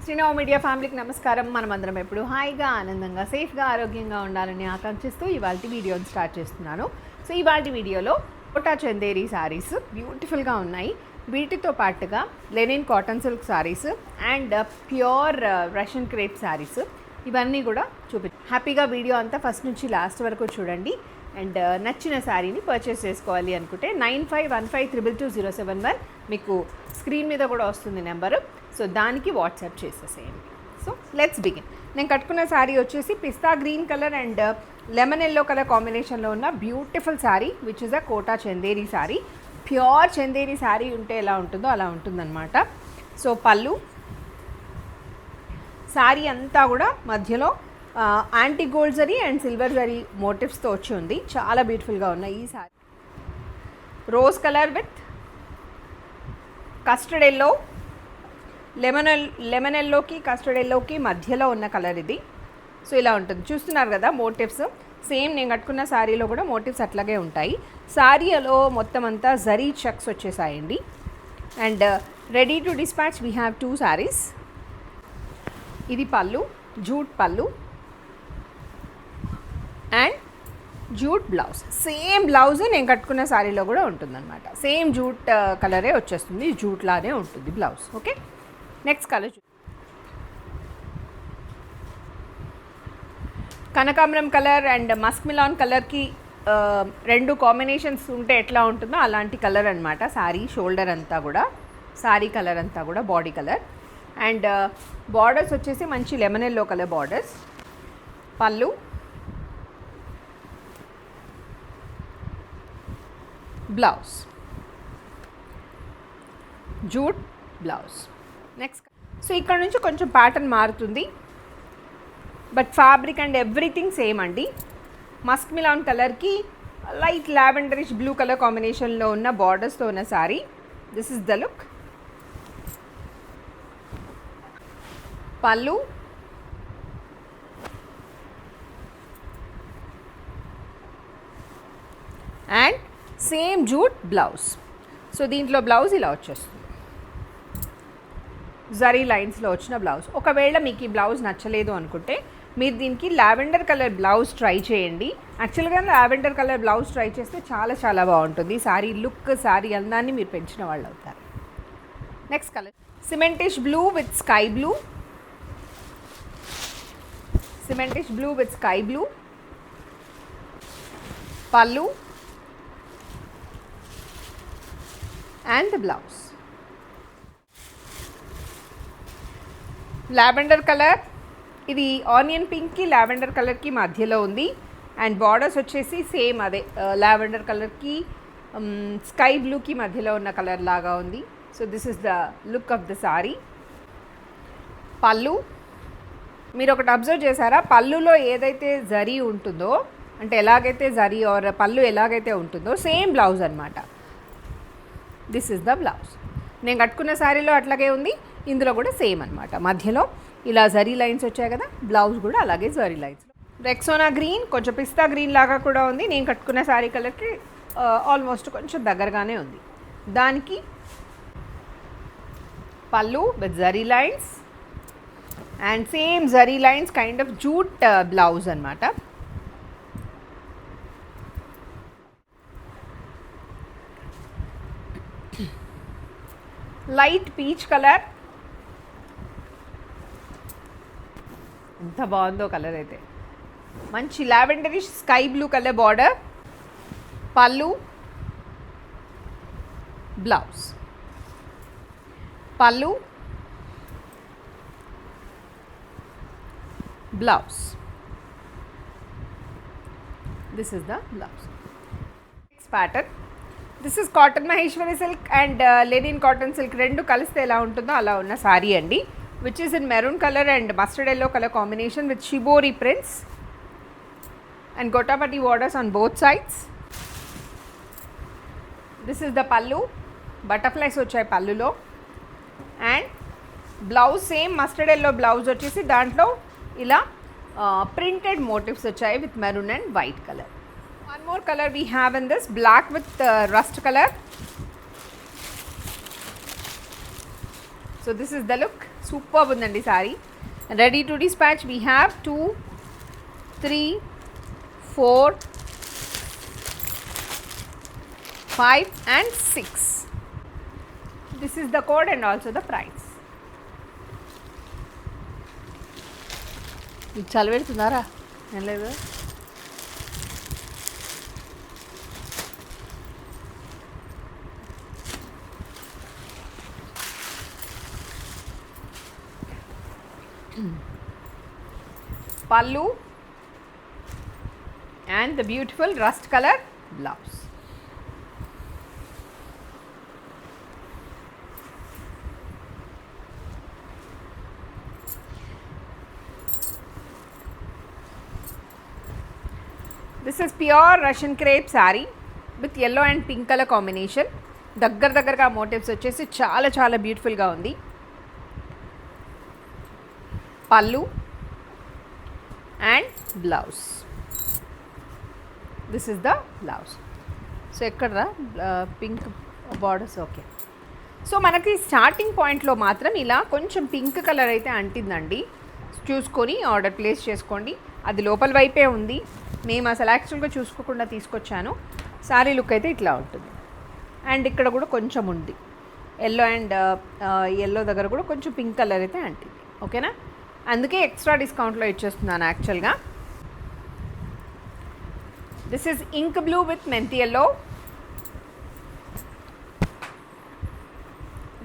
Srinava media ఫ్యామిలీకి నమస్కారం. మనమందరం ఎప్పుడు హాయిగా ఆనందంగా సేఫ్గా ఆరోగ్యంగా ఉండాలని ఆకాంక్షిస్తూ ఇవాళ వీడియోని స్టార్ట్ చేస్తున్నాను. సో ఇవాళ వీడియోలో కోటా చందేరి శారీస్ బ్యూటిఫుల్గా ఉన్నాయి. వీటితో పాటుగా linen cotton silk saris and pure Russian crepe saris ఇవన్నీ కూడా హ్యాపీగా వీడియో అంతా ఫస్ట్ నుంచి లాస్ట్ వరకు చూడండి. అండ్ నచ్చిన శారీని పర్చేస్ చేసుకోవాలి అనుకుంటే 9515322071 మీకు స్క్రీన్ మీద కూడా వస్తుంది నెంబరు. సో దానికి వాట్సాప్ చేసేసేయండి. So let's begin. నేను కట్టుకున్న శారీ వచ్చేసి pista green colour and lemon yellow colour కాంబినేషన్లో ఉన్న beautiful sari which is a Kota Chanderi sari. Pure Chanderi sari ఉంటే ఎలా ఉంటుందో అలా ఉంటుందన్నమాట. సో పళ్ళు శారీ అంతా కూడా మధ్యలో anti gold zari and silver zari మోటివ్స్తో వచ్చి ఉంది. చాలా బ్యూటిఫుల్గా ఉన్నాయి ఈ sari. Rose colour with custard yellow, lemon ఎల్లోకి కస్టర్డ్ ఎల్లోకి మధ్యలో ఉన్న కలర్ ఇది. సో ఇలా ఉంటుంది. చూస్తున్నారు కదా మోటివ్స్ సేమ్ నేను కట్టుకున్న శారీలో కూడా మోటివ్స్ అట్లాగే ఉంటాయి. శారీలో మొత్తం అంతా జరీ చెక్స్ వచ్చేసాయండి. And ready to dispatch we have 2 saris. ఇది pallu, jute pallu and jute blouse. Same blouse నేను కట్టుకున్న శారీలో కూడా ఉంటుందన్నమాట. సేమ్ జూట్ కలరే వచ్చేస్తుంది, జూట్ లానే ఉంటుంది బ్లౌజ్. ఓకే, నెక్స్ట్ కలర్ కనకాంబరం కలర్ అండ్ మస్క్ మిలాన్ కలర్కి రెండు కాంబినేషన్స్ ఉంటే ఎట్లా ఉంటుందో అలాంటి కలర్ అనమాట. శారీ షోల్డర్ అంతా కూడా, శారీ కలర్ అంతా కూడా బాడీ కలర్. అండ్ బార్డర్స్ వచ్చేసి మంచి lemon yellow colour borders. Pallu, blouse, jute blouse. Next so ఇక్కడ నుంచి కొంచెం ప్యాటర్న్ మారుతుంది but fabric and everything same అండి. మస్క్ మిలాన్ కలర్కి లైట్ లావెండరిష్ బ్లూ కలర్ కాంబినేషన్లో ఉన్న బార్డర్స్తో ఉన్న sari. This is the look. Pallu, and same jute blouse. So దీంట్లో బ్లౌజ్ ఇలా వచ్చేస్తుంది, జరీ లైన్స్లో వచ్చిన బ్లౌజ్. ఒకవేళ మీకు ఈ బ్లౌజ్ నచ్చలేదు అనుకుంటే మీరు దీనికి లావెండర్ కలర్ బ్లౌజ్ ట్రై చేయండి. యాక్చువల్గా లావెండర్ కలర్ బ్లౌజ్ ట్రై చేస్తే చాలా చాలా బాగుంటుంది. శారీ లుక్, శారీ అందాన్ని మీరు పెంచిన వాళ్ళు అవుతారు. Next colour cementish blue with sky blue. Cementish blue with sky blue. Pallu and the blouse. Lavender colour, ఇది ఆనియన్ పింక్కి లావెండర్ కలర్కి మధ్యలో ఉంది. అండ్ బార్డర్స్ వచ్చేసి సేమ్ అదే లావెండర్ కలర్కి స్కై బ్లూకి మధ్యలో ఉన్న కలర్ లాగా ఉంది. So this is the look of the sari. Pallu మీరు ఒకటి అబ్జర్వ్ చేశారా, పళ్ళులో ఏదైతే జరీ ఉంటుందో అంటే ఎలాగైతే జరీ ఆర్ పళ్ళు ఎలాగైతే ఉంటుందో సేమ్ బ్లౌజ్ అనమాట. This is the blouse. నేను కట్టుకున్న శారీలో అట్లాగే ఉంది, ఇందులో కూడా సేమ్ అనమాట. మధ్యలో ఇలా జరీ లైన్స్ వచ్చాయి కదా, బ్లౌజ్ కూడా అలాగే జరీ లైన్స్. రెక్సోనా గ్రీన్, కొంచెం పిస్తా గ్రీన్ లాగా కూడా ఉంది. నేను కట్టుకున్న శారీ కలర్కి ఆల్మోస్ట్ కొంచెం దగ్గరగానే ఉంది. దానికి పళ్ళు with zari lines and same zari lines kind of jute blouse అనమాట. లైట్ పీచ్ కలర్, ఎంత బాగుందో కలర్ అయితే. మంచి lavenderish sky blue colour border. పళ్ళు, బ్లౌజ్. పళ్ళు, blouse. This is the blouse. Next pattern. This is cotton Maheshwari silk and linen cotton silk రెండు కలిస్తే ఎలా ఉంటుందో అలా ఉన్న శారీ అండి. Which is in maroon colour and mustard yellow colour combination with shibori prints and gota patti borders on both sides. This is the పళ్ళు, butterflies వచ్చాయి పళ్ళులో. And blouse same mustard yellow blouse వచ్చేసి దాంట్లో ఇలా ప్రింటెడ్ మోటివ్స్ వచ్చాయి with maroon and white colour. One more color we have in this, black with rust color. So this is the look. Super ఉందండి sari. Ready to dispatch we have 2, 3, 4, 5 and 6. This is the code and also the price. ఇది చలవెడుతున్నారా? ఏం లేదు. Pallu and the beautiful rust color blouse. This is pure Russian crepe saree with yellow and pink color combination. దగ్గరగా motifs వచ్చేసి చాలా చాలా బ్యూటిఫుల్గా ఉంది. పల్లు and blouse. This is the blouse. So ఎక్కడ పింక్ బార్డర్స్. ఓకే, సో మనకి starting పాయింట్లో మాత్రం ఇలా కొంచెం పింక్ కలర్ అయితే అంటిందండి. చూసుకొని ఆర్డర్ ప్లేస్ చేసుకోండి. అది లోపల వైపే ఉంది. మేము అసలు యాక్చువల్గా చూసుకోకుండా తీసుకొచ్చాను. శారీ లుక్ అయితే ఇట్లా ఉంటుంది. అండ్ ఇక్కడ కూడా కొంచెం ఉంది ఎల్లో అండ్ ఎల్లో దగ్గర కూడా కొంచెం పింక్ కలర్ అయితే అంటింది. ఓకేనా, అందుకే ఎక్స్ట్రా డిస్కౌంట్లో ఇచ్చేస్తున్నాను యాక్చువల్గా. This is ink blue with methi yellow.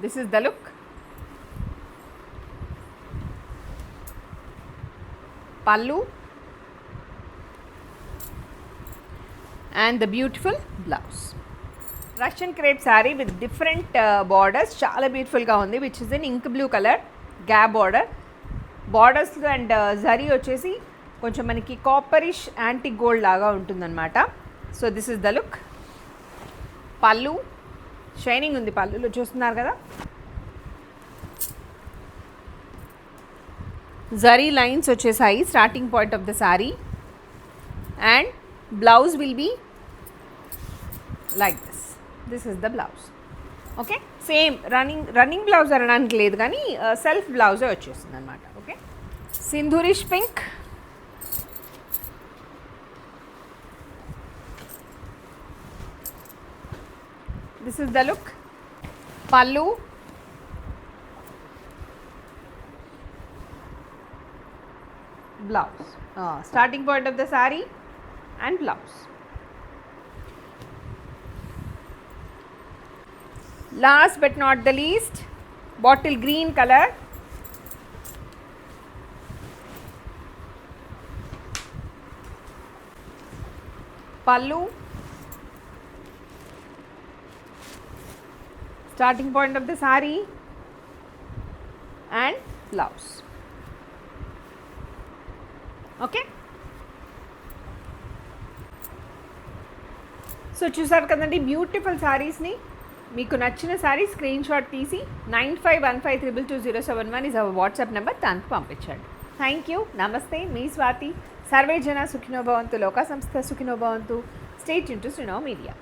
This is the look. Pallu and the beautiful blouse. Russian crepe saree with different borders. చాలా బ్యూటిఫుల్గా ఉంది. Which is in ink blue colour gap border. Borders and zari వచ్చేసి కొంచెం మనకి copperish antique gold లాగా ఉంటుందన్నమాట. So this is the look. Pallu shining ఉంది. పల్లులో చూస్తున్నారు కదా, జరీ లైన్స్ వచ్చేసాయి starting point of the sari. And blouse will be like this. This is the blouse. Okay, same running blouse అనడానికి లేదు కానీ సెల్ఫ్ బ్లౌజే వచ్చేస్తుంది అనమాట. Okay, sindoorish pink. This is the look. Pallu, blouse, starting point of the sari and blouse. Last but not the least, bottle green color. Pallu, starting point of the saree and blouse. Okay, so చూసారు కదండి beautiful శారీస్ని. మీకు నచ్చిన sari screen shot తీసి 9515222071 is our WhatsApp number, దానికి పంపించండి. Thank you. నమస్తే, మీ Swathi. Survey జన సుఖినో భవంతు, లోకా సంస్థ సుఖినో భవంతు. Stay tune to Suno media.